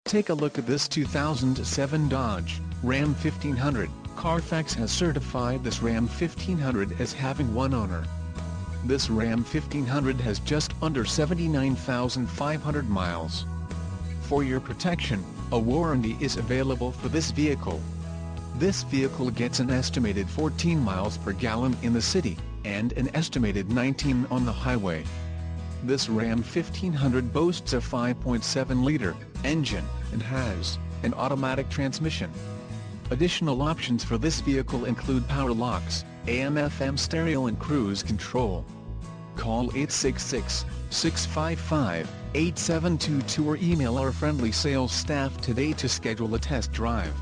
Take a look at this 2007 Dodge Ram 1500. Carfax has certified this Ram 1500 as having one owner. This Ram 1500 has just under 79,500 miles. For your protection, a warranty is available for this vehicle. This vehicle gets an estimated 14 miles per gallon in the city, and an estimated 19 on the highway. This Ram 1500 boasts a 5.7-liter engine, and has an automatic transmission. Additional options for this vehicle include power locks, AM/FM stereo and cruise control. Call 866-655-8722 or email our friendly sales staff today to schedule a test drive.